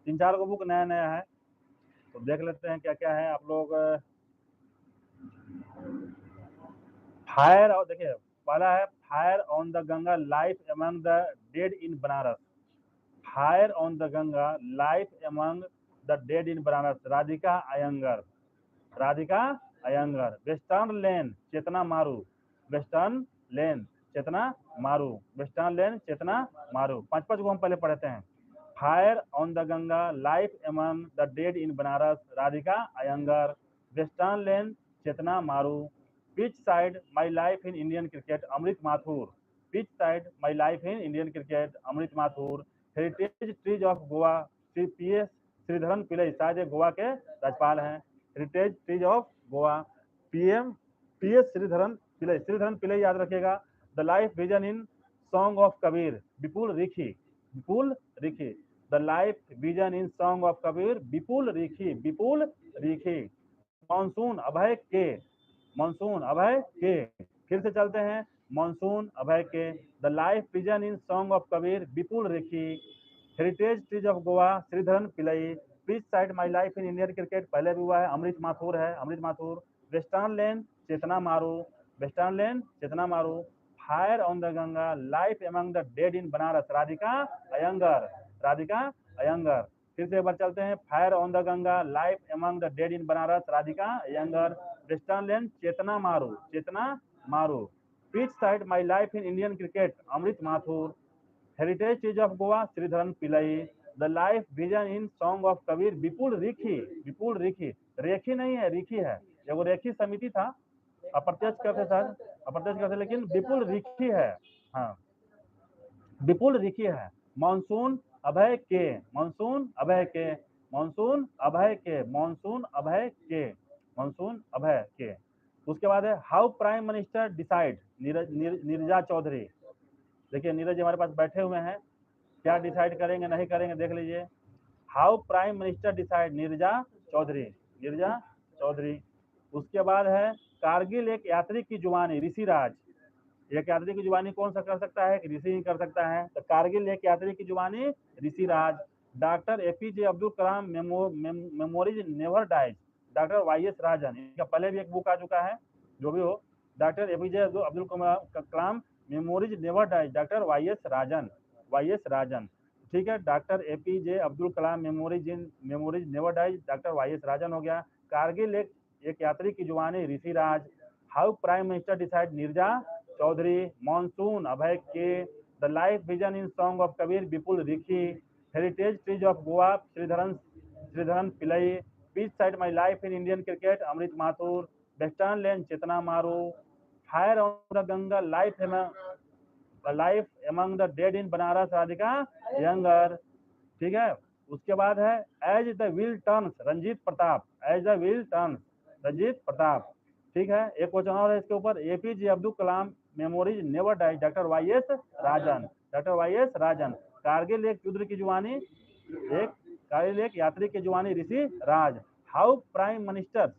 3-4 को बुक नया नया है, तो देख लेते हैं क्या क्या है। आप लोग फायर, और देखिए पहला है fire on the Ganga life among the dead in Banaras. Fire on the Ganga life among the dead in Banaras, Radhika Iyengar. Radhika Iyengar. Western lane Chetna Maru, western lane Chetna Maru, western lane Chetna मारू। 5-5 को हम पहले पढ़ते हैं। Fire on the Ganga life among the dead in Banaras, Radhika Iyengar. Western lane Chetna Maru. Pitch side my life in Indian cricket, Amrit Mathur. Pitch side my life in Indian cricket, Amrit Mathur. Heritage trees of Goa, PS Sreedharan Pillai, शायद ये गोवा के राज्यपाल हैं। Heritage trees of Goa, PS Sreedharan Pillai. Sreedharan Pillai याद रखिएगा। The life vision in song of Kabir, Vipul Rikhi. Vipul Rikhi. The life vision in song of Kabir, Vipul Rikhi. Vipul Rikhi. Monsoon Abhay K, monsoon Abhay के। फिर से चलते हैं, monsoon Abhay K. The life vision in song of Kabir, Vipul Rikhi. Heritage trees of Goa, Sreedharan Pillai. Pitch side my life in Indian cricket, पहले भी हुआ है, अमृत माथुर है, अमृत Mathur. Western lane Chetna Maru, western lane Chetna Maru. Fire on the Ganga life among the dead in Banaras, Radhika Iyengar. Radhika Iyengar. फिर से एक बार चलते हैं, fire on the Ganga life among the dead in Banaras, Radhika Iyengar. Western lane Chetna Maru, Chetna Maru. Pitch side my life in Indian cricket, Amrit Mathur. Heritage trees of Goa, Sreedharan Pillai. The life vision in song of Kabir, Vipul Rikhi. Vipul Rikhi, Rekhi नहीं है, रिखी है। ये वो रेखी समिति था, अप्रत्यक्ष करते सर, अप्रत्यक्ष करते, लेकिन विपुल रिखी है। हाँ, विपुल रिखी है। Monsoon Abhay K, monsoon Abhay K, monsoon Abhay K, monsoon Abhay K, monsoon Abhay के। उसके बाद है how prime minister decide, Neerja Chaudhary. देखिए नीरज जी हमारे पास बैठे हुए हैं, क्या डिसाइड करेंगे नहीं करेंगे देख लीजिए। How prime minister decide, Neerja Chaudhary, Neerja Chaudhary. उसके बाद है कारगिल एक यात्री की जुबानी, ऋषिराज। एक यात्री की जुबानी कौन सा कर सकता है, ऋषि ही कर सकता है, तो कारगिल एक यात्री की जुबानी, Rishiraj. Doctor APJ Abdul Kalam memories never dies, doctor YS Rajan. इनका पहले भी एक बुक आ चुका है, जो भी हो। Doctor APJ Abdul Kalam memories never dies, doctor YS Rajan, YS Rajan. ठीक है, doctor APJ Abdul Kalam memories never dies, doctor YS Rajan हो गया। कारगिल एक यात्री की जुबानी, Rishiraj. How prime minister decide, Neerja Chowdhury. Monsoon Abhay K. The life vision in song of Kabir, Vipul Rikhi. Heritage trees of Goa, Sreedharan Pillai. Pitch side my life in Indian cricket, Amrit Mathur. Western lane Chetna Maru. Fire on the Ganga life among the dead in Banaras, Radhika Iyengar. ठीक है, उसके बाद है as the wheel turns, Ranjit Pratap. As the wheel turns, Ranjit Pratap. ठीक है, एक question और है इसके ऊपर, APJ Abdul Kalam memories never dies, doctor YS Rajan, doctor YS Rajan. Kargil एक युद्ध की जुबानी, कारगिल एक यात्री की जुबानी, Rishi Raj. How prime minister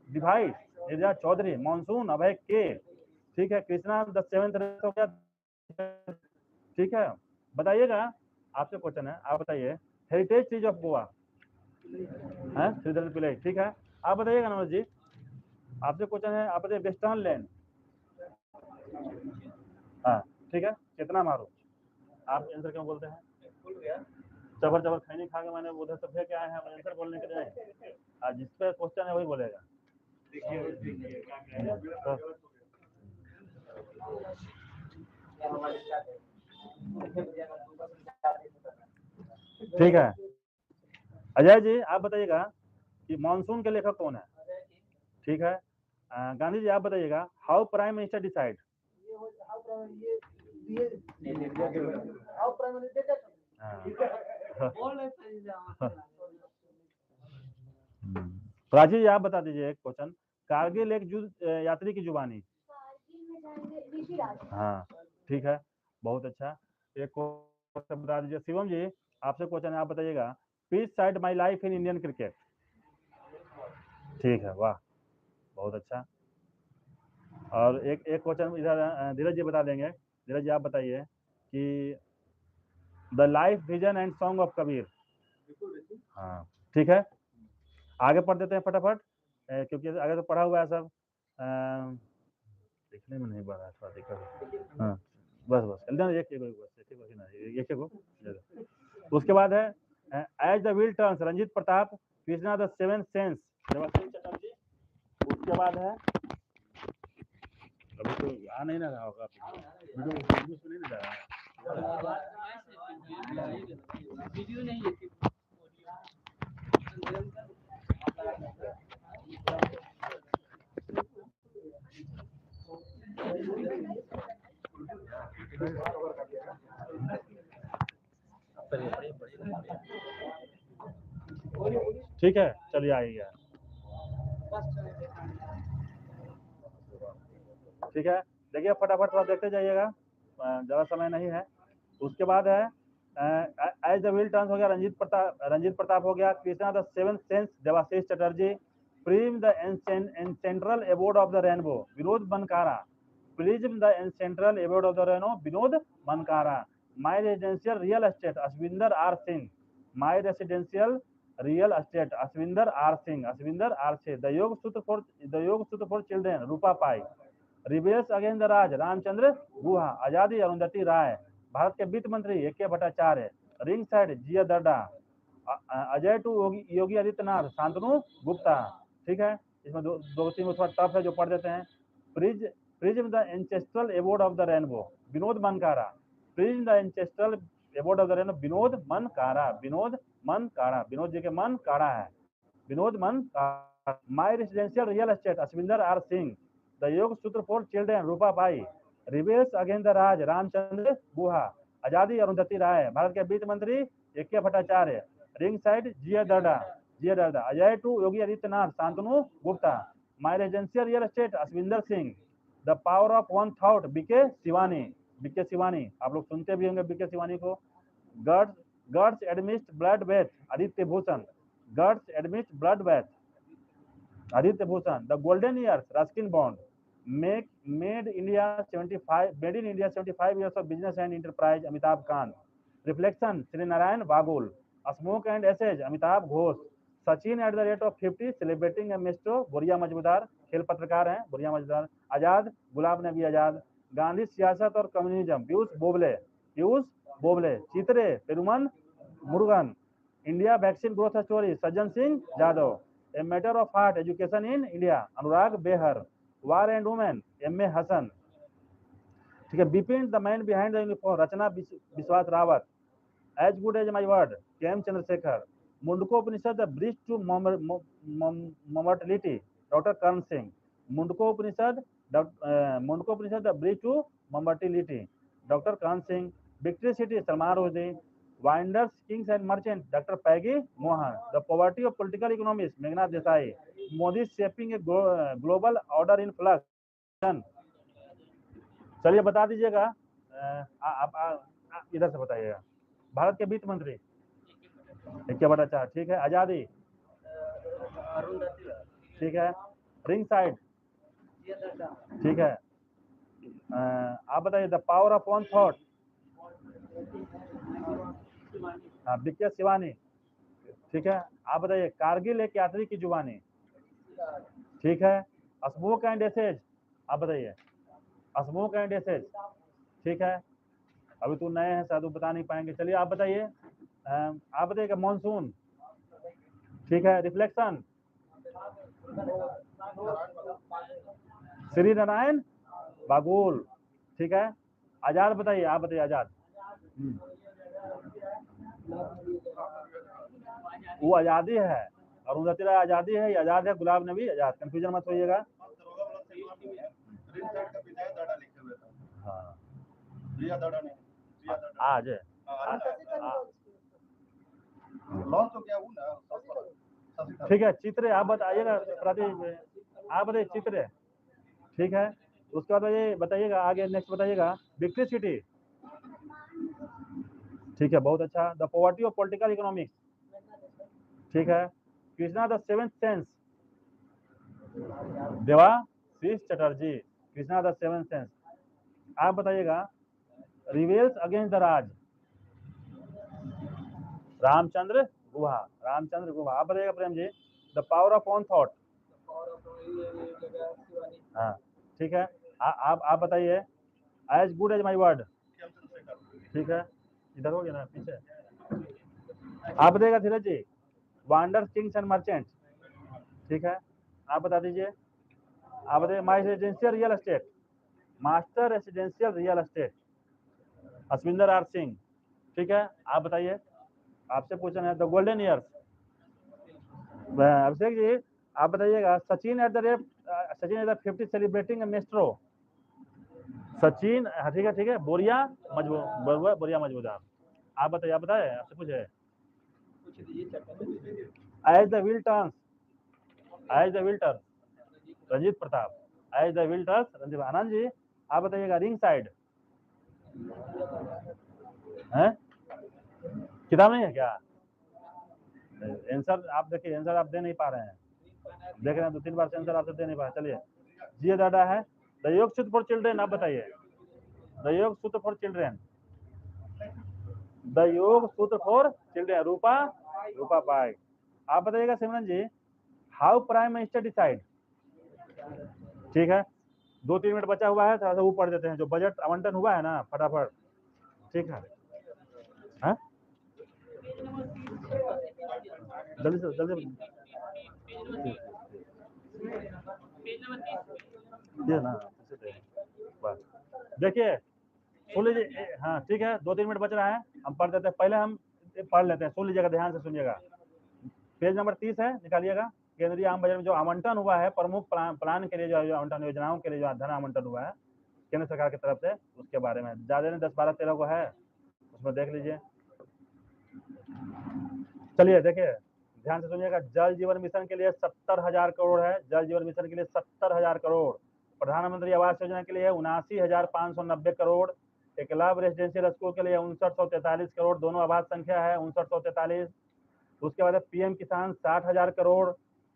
divide, Neerja Chowdhury. Monsoon Abhay के। ठीक है, कृष्णा द सेवेंथ हो गया। ठीक है, बताइएगा, आपसे क्वेश्चन है, आप बताइए। हेरिटेज ट्रीज ऑफ गोवा है श्रीधरन पिल्लई। ठीक है, आप बताइएगा नमोज जी, आपसे क्वेश्चन है, आप बताइए वेस्टर्न लैंड। हाँ ठीक है, कितना मारू, आप आंसर क्यों बोलते हैं? चबर चबर खैनी खा के मैंने उधर से फेंक आए हैं, आंसर बोलने के लिए। आज जिस पे क्वेश्चन है वही बोलेगा। ठीक है, अजय जी आप बताइएगा कि मानसून के लेखक कौन है? ठीक है, गांधी जी आप बताइएगा, how prime minister decide. Prachi ji आप बता दीजिए एक क्वेश्चन, कारगिल एक यात्री की जुबानी। हाँ ठीक है, बहुत अच्छा। एक क्वेश्चन बता दीजिए, शिवम जी आपसे क्वेश्चन है, आप बताइएगा, pitch side my life in Indian cricket. ठीक है, वाह बहुत अच्छा। और एक क्वेश्चन इधर धीरज जी बता देंगे। धीरज जी आप बताइए कि the life vision and song of Kabir. हाँ ठीक है, आगे पढ़ देते हैं फटाफट, क्योंकि आगे तो पढ़ा हुआ है सब, देखने में नहीं पड़ रहा है, थोड़ा दिक्कत। हाँ बस बस उसके बाद है as the wheel turns, Ranjit Pratap, Krishna the seven sense, Debashish Chatterjee. उसके बाद है, अभी तो आ नहीं ना रहा होगा वीडियो सुन नहीं रहा वीडियो नहीं है। ठीक है चलिए आइए, ठीक है देखिए फटाफट थोड़ा देखते जाइएगा, ज़्यादा समय नहीं है। उसके बाद है एज द व्हील टर्न्स हो गया, रंजीत प्रताप हो गया, Krishna the seven sense, Debashish Chatterjee, prism the ancestral abode of the rainbow, Vinod Bankara, prism the ancestral abode of the rainbow, Vinod Bankara, my residential real estate, Ashwinder R Singh, my residential real estate, Ashwinder R Singh, the yoga sutra for children, Roopa Pai, rebels against the Raj, Ramachandra Guha, Azadi Arundhati Roy, भारत के वित्त मंत्री AK. Bhattacharya, ring side Zia Darda, Ajay to Yogi Adityanath, Shantanu Gupta. ठीक है, इसमें दो तीन थोड़ा टफ है जो पढ़ देते हैं। Prism the ancestral award of the rainbow, Vinod Mankara, prism the ancestral award of the rainbow, Vinod Mankara, Vinod ji के मन काड़ा है, Vinod Man, my residential real estate, Ashwinder R Singh, the yoga sutra for children, Roopa Pai, rebels against the Raj, Ramachandra Guha, Azadi Arundhati Roy, भारत के वित्त मंत्री AK. Bhattacharya, ring side Zia Darda, Ajay to Yogi Adityanath, Shantanu Gupta, my residential real estate, Ashwinder Singh, the power of one thought, BK Shivani, आप लोग सुनते भी होंगे बीके शिवानी को, guards amidst blood bath, Aditya Bhushan, guards amidst blood bath, Aditya Bhushan, the golden years, Ruskin Bond, made in India 75 years of business and enterprise, Amitabh Kant, reflection, Shri Narayan Babul, smoke and ashes, Amitav Ghosh, Sachin at the rate of 50, celebrating a maestro, Boria Majumdar, खेल पत्रकार हैं बोरिया मजूमदार, आजाद, गुलाब नबी आजाद, गांधी, सियासत और communism, Piyush Bobale, Chitre, Perumal Murugan, India vaccine growth story, Sajjan Singh Yadav, a matter of heart, education in India, Anurag Behar, war and women, MA. Hasan. ठीक है, Bipin the man behind the uniform, Rachna Vishwas Rawat, as good as my word, KM. Chandrasekhar, Mundakopanishad, the bridge to immortality, doctor Karan Singh, Mundakopanishad, the bridge to immortality, doctor Karan Singh, victory city, Salman Rushdie, वाइंडर्स Kings and merchant, doctor Peggy Mohan, the poverty of political economics, Meghnath Desai, Modi shaping a global order in flux. चलिए बता दीजिएगा, आप इधर से बताइएगा, भारत के वित्त मंत्री ए.के. भट्टाचार्य, ठीक है, आजादी, ठीक है, रिंग साइड, ठीक है, आप बताइए the power of one thought, BK Shivani, ठीक है, आप बताइए कारगिल एक यात्री की जुबानी, ठीक है, स्मोक एंड एसेज, आप बताइए स्मोक एंड एसेज, ठीक है, अभी तो नए हैं शायद बता नहीं पाएंगे, चलिए आप बताइए, आप बताइएगा मॉनसून, ठीक है, रिफ्लेक्शन, श्री नारायण बागुल, ठीक है, आजाद बताइए, आप बताइए आजाद, वो आजादी है, अरुंधति राय आजादी है, ये आजाद है, गुलाब नबी आजाद, कंफ्यूजन मत होइएगा। हाँ आज ठीक है, चित्र आप बताइएगा, आप बताइए चित्र, ठीक है, उसके बाद ये बताइएगा आगे, नेक्स्ट बताइएगा विक्ट्री सिटी, ठीक है, बहुत अच्छा, the poverty of political economics, ठीक है, Krishna the seventh sense, Debashish Chatterjee, Krishna the seventh sense, आप बताइएगा rebels against the Raj, Ramachandra Guha, Ramachandra Guha. आप बताइएगा Prem ji, the power of own thought. हाँ ठीक है, आप बताइए, as good as my word. ठीक है, इधर हो गया ना पीछे। आप बताइएगा Dheeraj ji, wander kings and merchants. ठीक है, आप बता दीजिए। आप बताइए, my residential real estate, master residential real estate, Ashwinder R Singh. ठीक है, आप बताइए, आपसे पूछना है the golden years. Abhishek ji आप बताइएगा, Sachin at the rate, Sachin at the 50 celebrating maestro. Sachin, हाँ ठीक है ठीक है, बोरिया मजबूत, बोरिया मजबूदार। आप बताइए, आप बताए, आपसे पूछे। As the wheel turns, as the wheel turn, Ranjit Pratap. As the wheel turns, Ranjit. Anand ji आप बताइएगा, रिंग साइड है, किताब नहीं है क्या? आंसर आप देखिए, आंसर आप दे नहीं पा रहे हैं, देख रहे हैं 2-3 बार से आंसर आपसे दे नहीं पा रहे। चलिए, जी दादा है, the yoga sutra for children. आप बताइए, the yoga sutra for children, the yoga sutra for children, रूपा, रूपा पाई। आप बताइएगा सिमरन जी, हाउ प्राइम मिनिस्टर डिसाइड। ठीक है, 2-3 मिनट बचा हुआ है, थोड़ा सा वो पढ़ देते हैं, जो बजट आवंटन हुआ है ना, फटाफट। ठीक है, हाँ जल्दी से जल्दी ये ना, बस देखिए, सुन लीजिए। हाँ ठीक है, 2-3 मिनट बच रहा है, हम पढ़ देते हैं। पहले हम पढ़ लेते हैं, सुन लीजिएगा, ध्यान से सुनिएगा। पेज नंबर 30 है, निकालिएगा। केंद्रीय आम बजट में जो आवंटन हुआ है, प्रमुख प्लान के लिए जो आवंटन, योजनाओं के लिए जो धन आवंटन हुआ है केंद्र सरकार की तरफ से, उसके बारे में ज्यादा नहीं, 10-12-13 को है, उसमें देख लीजिए। चलिए देखिए, ध्यान से सुनिएगा। जल जीवन मिशन के लिए 70,000 करोड़ है, जल जीवन मिशन के लिए 70,000 करोड़। प्रधानमंत्री आवास योजना के लिए 79,590 करोड़। एकलव्य रेजिडेंशियल स्कूल के लिए 5943 करोड़, दोनों आवास संख्या है 5943। उसके बाद पीएम किसान 60,000 करोड़।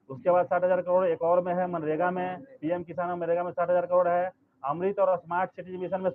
उसके बाद 60,000 करोड़ एक और में है मनरेगा में, पीएम किसान और मनरेगा में 60,000 करोड़ है। अमृत और स्मार्ट सिटी मिशन में